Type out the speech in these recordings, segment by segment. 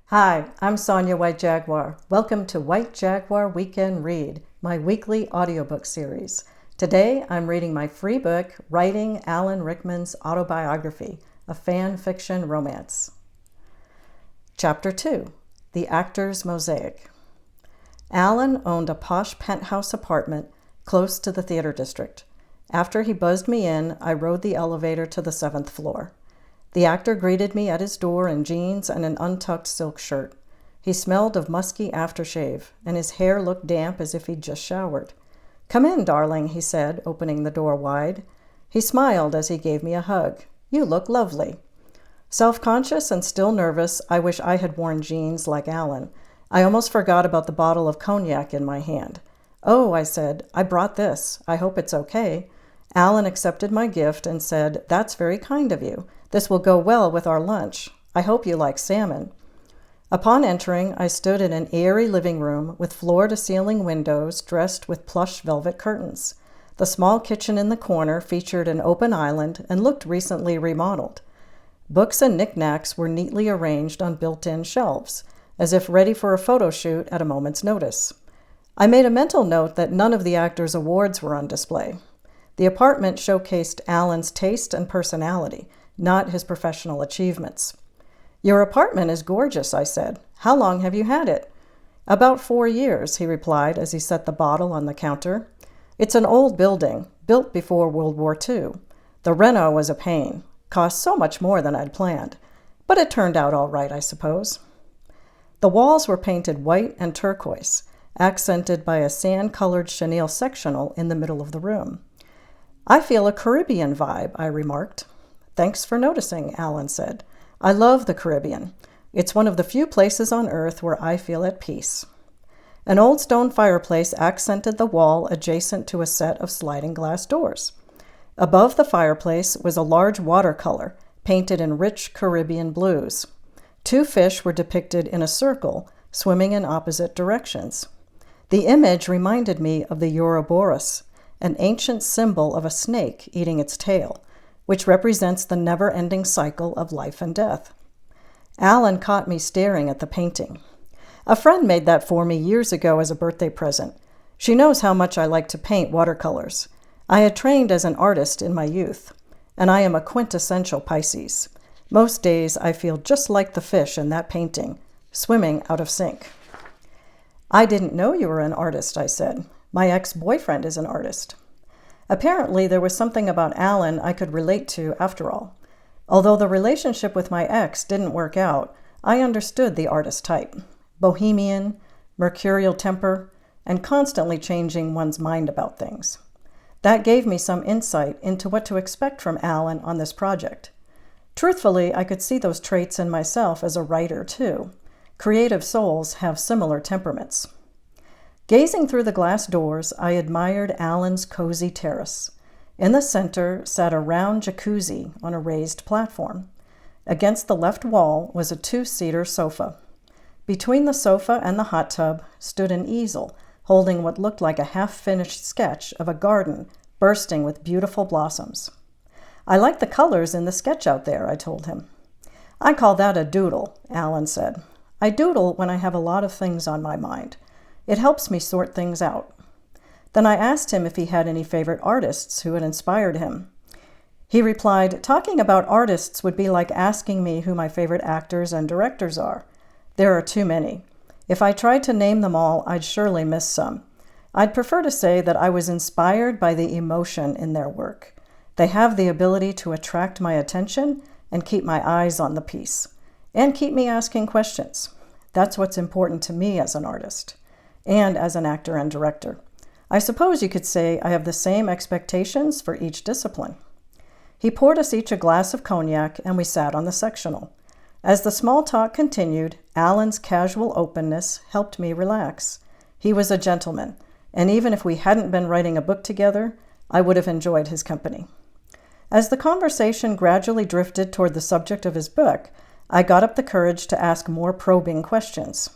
Hi, I'm Sonya White Jaguar. Welcome to White Jaguar Weekend Read, my weekly audiobook series. Today, I'm reading my free book, Writing Alan Rickman's Autobiography, a fan fiction romance. Chapter 2, The Actor's Mosaic. Alan owned a posh penthouse apartment close to the theater district. After he buzzed me in, I rode the elevator to the 7th floor. The actor greeted me at his door in jeans and an untucked silk shirt. He smelled of musky aftershave, and his hair looked damp as if he'd just showered. "Come in, darling," he said, opening the door wide. He smiled as he gave me a hug. "You look lovely." Self-conscious and still nervous, I wish I had worn jeans like Alan. I almost forgot about the bottle of cognac in my hand. "Oh," I said, "I brought this. I hope it's okay." Alan accepted my gift and said, "That's very kind of you. This will go well with our lunch. I hope you like salmon." Upon entering, I stood in an airy living room with floor-to-ceiling windows dressed with plush velvet curtains. The small kitchen in the corner featured an open island and looked recently remodeled. Books and knickknacks were neatly arranged on built-in shelves, as if ready for a photo shoot at a moment's notice. I made a mental note that none of the actors' awards were on display. The apartment showcased Alan's taste and personality, not his professional achievements. "Your apartment is gorgeous," I said. "How long have you had it?" "About 4 years," he replied as he set the bottle on the counter. "It's an old building, built before World War II. The reno was a pain. Cost so much more than I'd planned. But it turned out all right, I suppose." The walls were painted white and turquoise, accented by a sand-colored chenille sectional in the middle of the room. "I feel a Caribbean vibe," I remarked. "Thanks for noticing," Alan said. "I love the Caribbean. It's one of the few places on Earth where I feel at peace." An old stone fireplace accented the wall adjacent to a set of sliding glass doors. Above the fireplace was a large watercolor painted in rich Caribbean blues. 2 fish were depicted in a circle, swimming in opposite directions. The image reminded me of the Ouroboros, an ancient symbol of a snake eating its tail, which represents the never-ending cycle of life and death. Alan caught me staring at the painting. "A friend made that for me years ago as a birthday present. She knows how much I like to paint watercolors. I had trained as an artist in my youth, and I am a quintessential Pisces. Most days I feel just like the fish in that painting, swimming out of sync." "I didn't know you were an artist," I said. "My ex-boyfriend is an artist." Apparently, there was something about Alan I could relate to after all. Although the relationship with my ex didn't work out, I understood the artist type: bohemian, mercurial temper, and constantly changing one's mind about things. That gave me some insight into what to expect from Alan on this project. Truthfully, I could see those traits in myself as a writer, too. Creative souls have similar temperaments. Gazing through the glass doors, I admired Alan's cozy terrace. In the center sat a round jacuzzi on a raised platform. Against the left wall was a 2-seater sofa. Between the sofa and the hot tub stood an easel holding what looked like a half-finished sketch of a garden bursting with beautiful blossoms. "I like the colors in the sketch out there," I told him. "I call that a doodle," Alan said. "I doodle when I have a lot of things on my mind. It helps me sort things out." Then I asked him if he had any favorite artists who had inspired him. He replied, "Talking about artists would be like asking me who my favorite actors and directors are. There are too many. If I tried to name them all, I'd surely miss some. I'd prefer to say that I was inspired by the emotion in their work. They have the ability to attract my attention and keep my eyes on the piece, and keep me asking questions. That's what's important to me as an artist, and as an actor and director. I suppose you could say I have the same expectations for each discipline." He poured us each a glass of cognac, and we sat on the sectional. As the small talk continued, Alan's casual openness helped me relax. He was a gentleman, and even if we hadn't been writing a book together, I would have enjoyed his company. As the conversation gradually drifted toward the subject of his book, I got up the courage to ask more probing questions.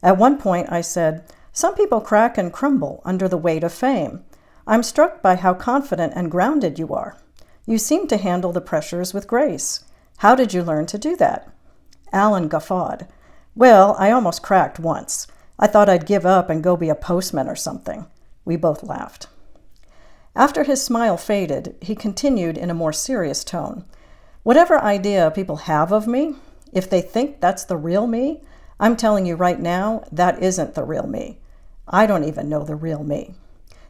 At one point, I said, "Some people crack and crumble under the weight of fame. I'm struck by how confident and grounded you are. You seem to handle the pressures with grace. How did you learn to do that?" Alan guffawed. Well, I almost cracked once. I thought I'd give up and go be a postman or something. We both laughed. After his smile faded, he continued in a more serious tone. Whatever idea people have of me, if they think that's the real me, I'm telling you right now, that isn't the real me. I don't even know the real me.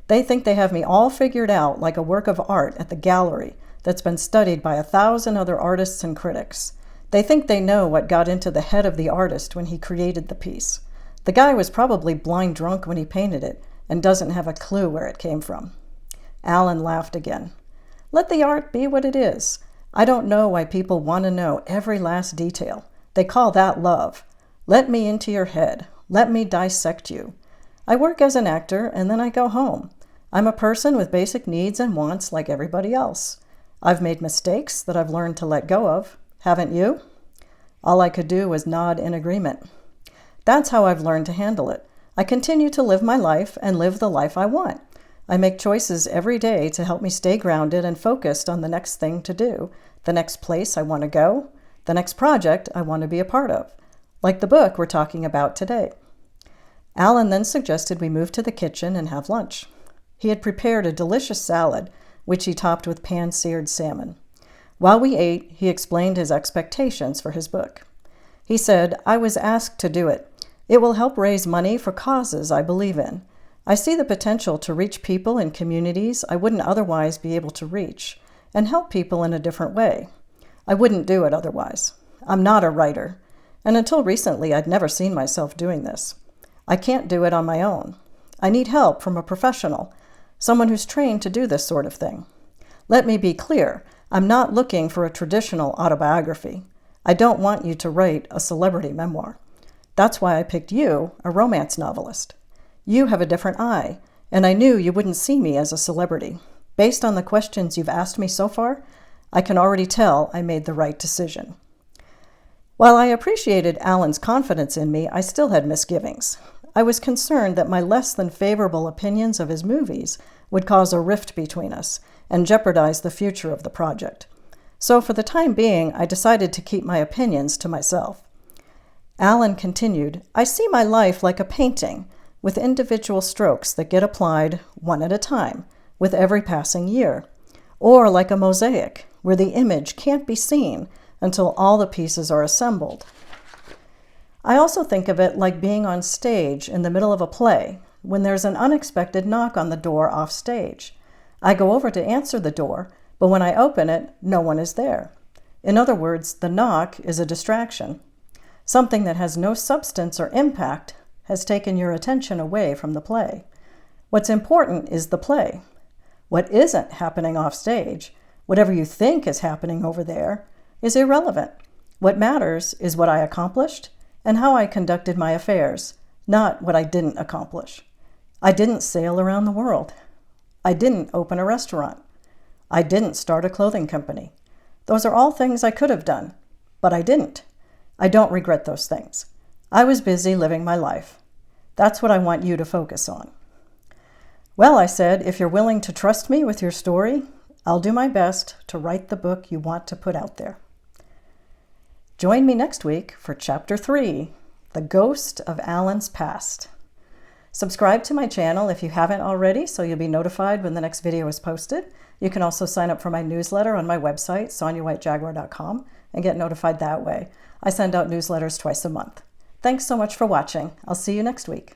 They think they have me all figured out like a work of art at the gallery that's been studied by 1,000 other artists and critics. They think they know what got into the head of the artist when he created the piece. The guy was probably blind drunk when he painted it and doesn't have a clue where it came from. Alan laughed again. Let the art be what it is. I don't know why people want to know every last detail. They call that love. Let me into your head. Let me dissect you. I work as an actor and then I go home. I'm a person with basic needs and wants like everybody else. I've made mistakes that I've learned to let go of. Haven't you? All I could do was nod in agreement. That's how I've learned to handle it. I continue to live my life and live the life I want. I make choices every day to help me stay grounded and focused on the next thing to do, the next place I want to go, the next project I want to be a part of, like the book we're talking about today. Alan then suggested we move to the kitchen and have lunch. He had prepared a delicious salad, which he topped with pan-seared salmon. While we ate, he explained his expectations for his book. He said, I was asked to do it. It will help raise money for causes I believe in. I see the potential to reach people in communities I wouldn't otherwise be able to reach, and help people in a different way. I wouldn't do it otherwise. I'm not a writer, and until recently I'd never seen myself doing this. I can't do it on my own. I need help from a professional, someone who's trained to do this sort of thing. Let me be clear, I'm not looking for a traditional autobiography. I don't want you to write a celebrity memoir. That's why I picked you, a romance novelist. You have a different eye, and I knew you wouldn't see me as a celebrity. Based on the questions you've asked me so far, I can already tell I made the right decision. While I appreciated Alan's confidence in me, I still had misgivings. I was concerned that my less than favorable opinions of his movies would cause a rift between us and jeopardize the future of the project. So for the time being, I decided to keep my opinions to myself. Alan continued, I see my life like a painting, with individual strokes that get applied one at a time, with every passing year, or like a mosaic, where the image can't be seen until all the pieces are assembled. I also think of it like being on stage in the middle of a play, when there's an unexpected knock on the door off stage. I go over to answer the door, but when I open it, no one is there. In other words, the knock is a distraction. Something that has no substance or impact has taken your attention away from the play. What's important is the play. What isn't happening off stage, whatever you think is happening over there, is irrelevant. What matters is what I accomplished and how I conducted my affairs, not what I didn't accomplish. I didn't sail around the world. I didn't open a restaurant. I didn't start a clothing company. Those are all things I could have done, but I didn't. I don't regret those things. I was busy living my life. That's what I want you to focus on. Well, I said, if you're willing to trust me with your story, I'll do my best to write the book you want to put out there. Join me next week for Chapter 3, The Ghost of Alan's Past. Subscribe to my channel if you haven't already, so you'll be notified when the next video is posted. You can also sign up for my newsletter on my website, sonyawhitejaguar.com, and get notified that way. I send out newsletters twice a month. Thanks so much for watching. I'll see you next week.